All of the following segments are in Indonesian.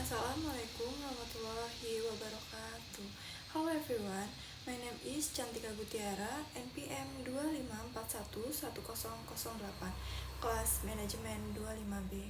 Assalamualaikum warahmatullahi wabarakatuh. Hello everyone, my name is Cantika Gutiara, NPM 25411008, Kelas Manajemen 25B,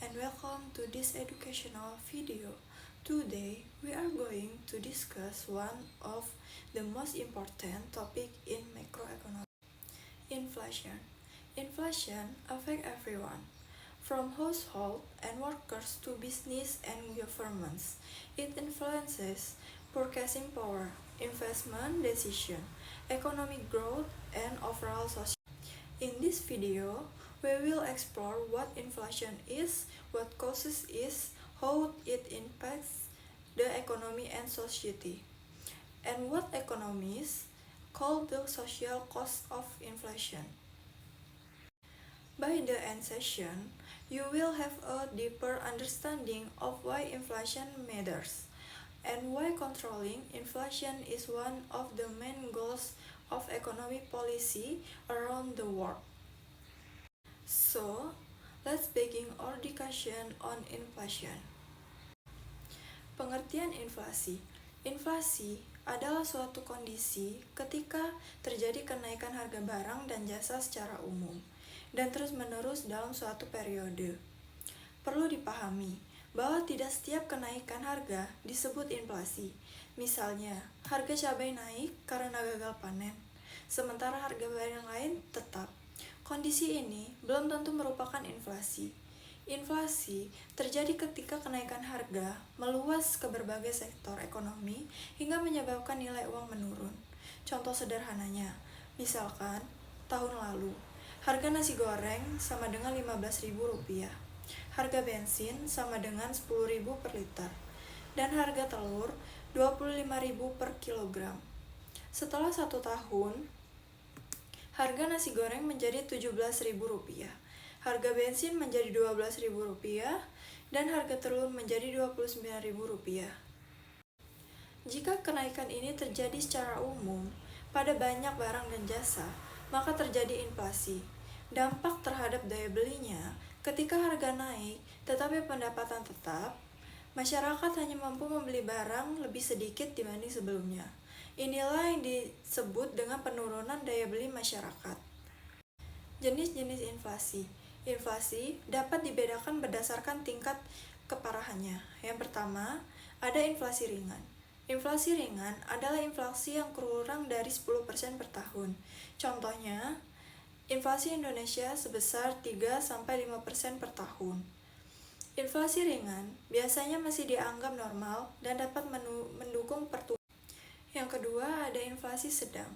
and welcome to this educational video. Today, we are going to discuss one of the most important topic in macroeconomics, inflation. Inflation affects everyone, from household and workers to business and governments. It influences purchasing power, investment decision, economic growth, and overall social. In this video, we will explore what inflation is, what causes it, how it impacts the economy and society, and what economists call the social cost of inflation. By the end session, you will have a deeper understanding of why inflation matters and why controlling inflation is one of the main goals of economic policy around the world. So, let's begin our discussion on inflation. Pengertian inflasi. Inflasi adalah suatu kondisi ketika terjadi kenaikan harga barang dan jasa secara umum dan terus-menerus dalam suatu periode. Perlu dipahami bahwa tidak setiap kenaikan harga disebut inflasi. Misalnya, harga cabai naik karena gagal panen, sementara harga barang lain tetap. Kondisi ini belum tentu merupakan inflasi. Inflasi terjadi ketika kenaikan harga meluas ke berbagai sektor ekonomi hingga menyebabkan nilai uang menurun. Contoh sederhananya, misalkan tahun lalu, harga nasi goreng sama dengan Rp15.000, harga bensin sama dengan Rp10.000 per liter, dan harga telur Rp25.000 per kilogram. Setelah 1 tahun, harga nasi goreng menjadi Rp17.000, harga bensin menjadi Rp12.000, dan harga telur menjadi Rp29.000. Jika kenaikan ini terjadi secara umum pada banyak barang dan jasa, maka terjadi inflasi. Dampak terhadap daya belinya ketika harga naik tetapi pendapatan tetap, masyarakat hanya mampu membeli barang lebih sedikit dibanding sebelumnya. Inilah yang disebut dengan penurunan daya beli masyarakat. Jenis-jenis inflasi. Inflasi dapat dibedakan berdasarkan tingkat keparahannya. Yang pertama, ada inflasi ringan. Inflasi ringan adalah inflasi yang kurang dari 10% per tahun. Contohnya, inflasi Indonesia sebesar 3-5% per tahun. Inflasi ringan biasanya masih dianggap normal dan dapat mendukung pertumbuhan. Yang kedua, ada inflasi sedang.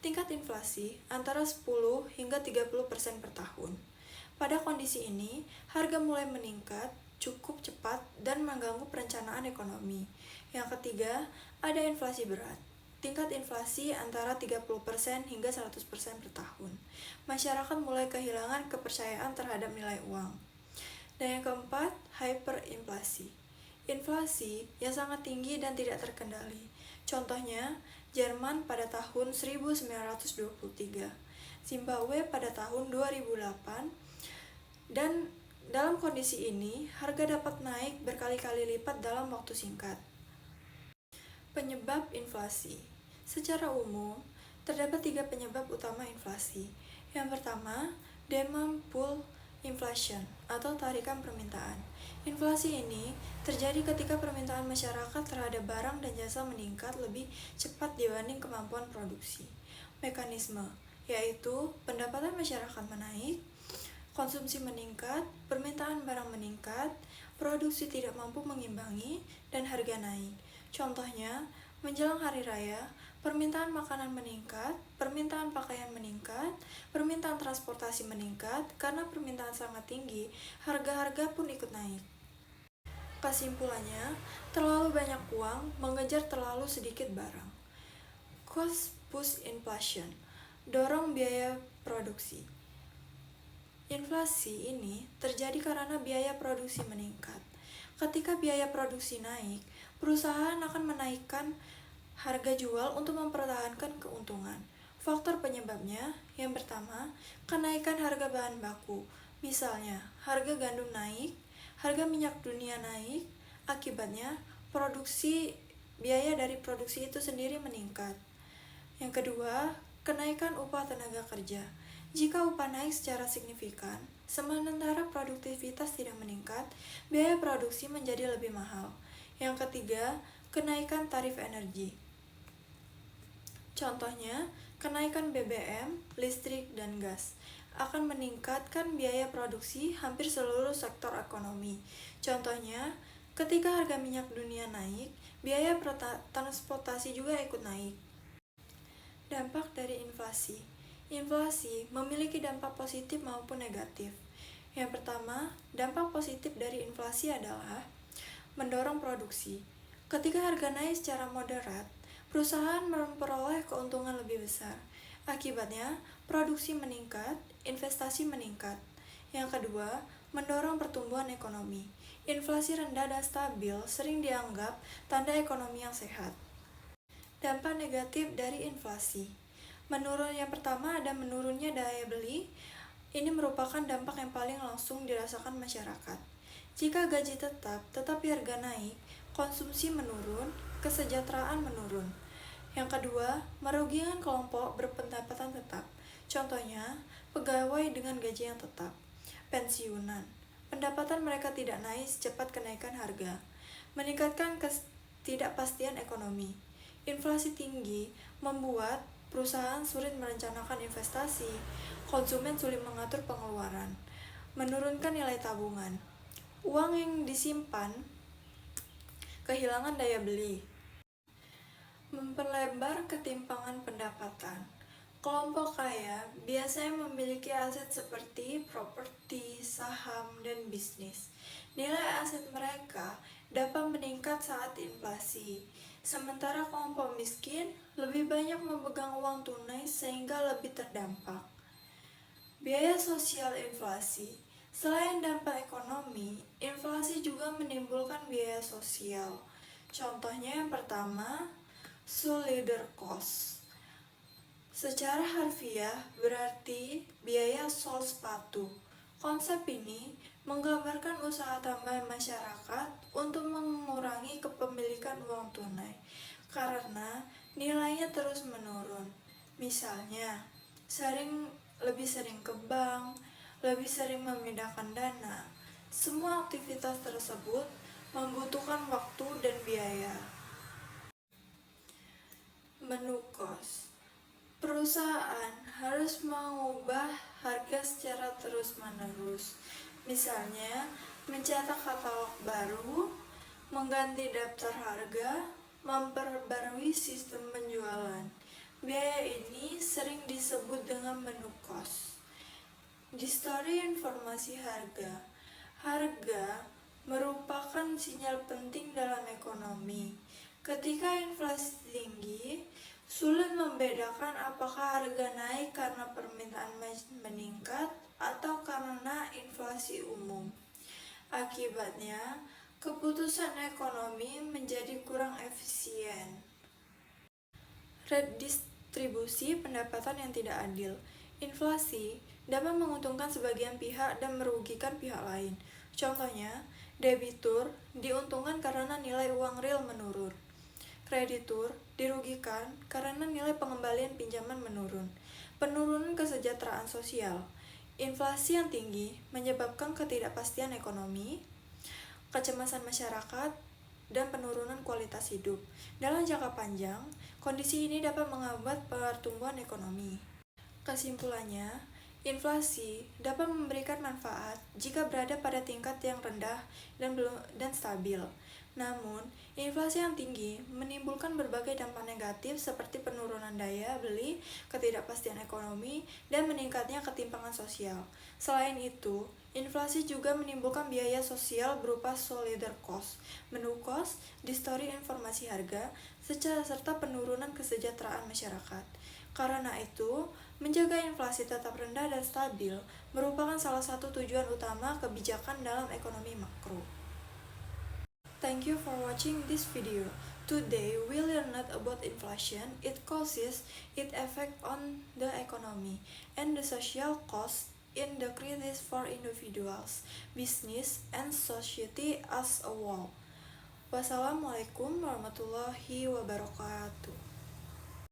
Tingkat inflasi antara 10 hingga 30% per tahun. Pada kondisi ini, harga mulai meningkat cukup cepat dan mengganggu perencanaan ekonomi. Yang ketiga, ada inflasi berat. Tingkat inflasi antara 30% hingga 100% per tahun. Masyarakat mulai kehilangan kepercayaan terhadap nilai uang. Dan yang keempat, hyperinflasi. Inflasi yang sangat tinggi dan tidak terkendali. Contohnya, Jerman pada tahun 1923, Zimbabwe pada tahun 2008, dan dalam kondisi ini, harga dapat naik berkali-kali lipat dalam waktu singkat. Penyebab inflasi. Secara umum, terdapat 3 penyebab utama inflasi. Yang pertama, demand pull inflation atau tarikan permintaan. Inflasi ini terjadi ketika permintaan masyarakat terhadap barang dan jasa meningkat lebih cepat dibanding kemampuan produksi. Mekanisme, yaitu pendapatan masyarakat menaik, konsumsi meningkat, permintaan barang meningkat, produksi tidak mampu mengimbangi, dan harga naik. Contohnya, menjelang hari raya, permintaan makanan meningkat, permintaan pakaian meningkat, permintaan transportasi meningkat, karena permintaan sangat tinggi, harga-harga pun ikut naik. Kesimpulannya, terlalu banyak uang mengejar terlalu sedikit barang. Cost push inflation, dorong biaya produksi. Inflasi ini terjadi karena biaya produksi meningkat. Ketika biaya produksi naik, perusahaan akan menaikkan harga jual untuk mempertahankan keuntungan. Faktor penyebabnya, yang pertama, kenaikan harga bahan baku. Misalnya, harga gandum naik, harga minyak dunia naik, Akibatnya, biaya dari produksi itu sendiri meningkat. Yang kedua, kenaikan upah tenaga kerja. Jika upah naik secara signifikan, sementara produktivitas tidak meningkat, biaya produksi menjadi lebih mahal. Yang ketiga, kenaikan tarif energi. Contohnya, kenaikan BBM, listrik, dan gas akan meningkatkan biaya produksi hampir seluruh sektor ekonomi. Contohnya, ketika harga minyak dunia naik, biaya transportasi juga ikut naik. Dampak dari inflasi. Inflasi memiliki dampak positif maupun negatif. Yang pertama, dampak positif dari inflasi adalah mendorong produksi. Ketika harga naik secara moderat, perusahaan memperoleh keuntungan lebih besar. Akibatnya, produksi meningkat, investasi meningkat. Yang kedua, mendorong pertumbuhan ekonomi. Inflasi rendah dan stabil sering dianggap tanda ekonomi yang sehat. Dampak negatif dari inflasi. Yang pertama ada menurunnya daya beli. Ini merupakan dampak yang paling langsung dirasakan masyarakat. Jika gaji tetap, tetapi harga naik, konsumsi menurun, kesejahteraan menurun. Yang kedua, merugikan kelompok berpendapatan tetap. Contohnya, pegawai dengan gaji yang tetap. Pensiunan. Pendapatan mereka tidak naik secepat kenaikan harga. Meningkatkan ketidakpastian ekonomi. Inflasi tinggi membuat perusahaan sulit merencanakan investasi, konsumen sulit mengatur pengeluaran, menurunkan nilai tabungan. Uang yang disimpan kehilangan daya beli. Memperlebar ketimpangan pendapatan. Kelompok kaya biasanya memiliki aset seperti properti, saham, dan bisnis. Nilai aset mereka dapat meningkat saat inflasi. Sementara kelompok miskin lebih banyak memegang uang tunai sehingga lebih terdampak. Biaya sosial inflasi. Selain dampak ekonomi, inflasi juga menimbulkan biaya sosial. Contohnya yang pertama, solidar cost. Secara harfiah berarti biaya sol sepatu. Konsep ini menggambarkan usaha tambahan masyarakat untuk mengurangi kepemilikan uang tunai karena nilainya terus menurun. Misalnya, lebih sering ke bank, lebih sering memindahkan dana. Semua aktivitas tersebut membutuhkan waktu dan biaya. Menu kos. Perusahaan harus mengubah harga secara terus-menerus. Misalnya, mencetak katalog baru, mengganti daftar harga, memperbarui sistem penjualan. Biaya ini sering disebut dengan menu kos. Distori informasi harga. Harga merupakan sinyal penting dalam ekonomi. Ketika inflasi tinggi, sulit membedakan apakah harga naik karena permintaan meningkat atau karena inflasi umum. Akibatnya, keputusan ekonomi menjadi kurang efisien. Redistribusi pendapatan yang tidak adil. Inflasi dapat menguntungkan sebagian pihak dan merugikan pihak lain. Contohnya, debitur diuntungkan karena nilai uang real menurun. Kreditur dirugikan karena nilai pengembalian pinjaman menurun. Penurunan kesejahteraan sosial. Inflasi yang tinggi menyebabkan ketidakpastian ekonomi, kecemasan masyarakat, dan penurunan kualitas hidup. Dalam jangka panjang, kondisi ini dapat menghambat pertumbuhan ekonomi. Kesimpulannya, inflasi dapat memberikan manfaat jika berada pada tingkat yang rendah dan stabil. Namun, inflasi yang tinggi menimbulkan berbagai dampak negatif seperti penurunan daya beli, ketidakpastian ekonomi, dan meningkatnya ketimpangan sosial. Selain itu, inflasi juga menimbulkan biaya sosial berupa solidar cost, menu cost, distori informasi harga, serta penurunan kesejahteraan masyarakat. Karena itu, menjaga inflasi tetap rendah dan stabil merupakan salah satu tujuan utama kebijakan dalam ekonomi makro. Thank you for watching this video. Today we learned about inflation, its causes, its effect on the economy, and the social cost in the crisis for individuals, business, and society as a whole. Wassalamualaikum warahmatullahi wabarakatuh.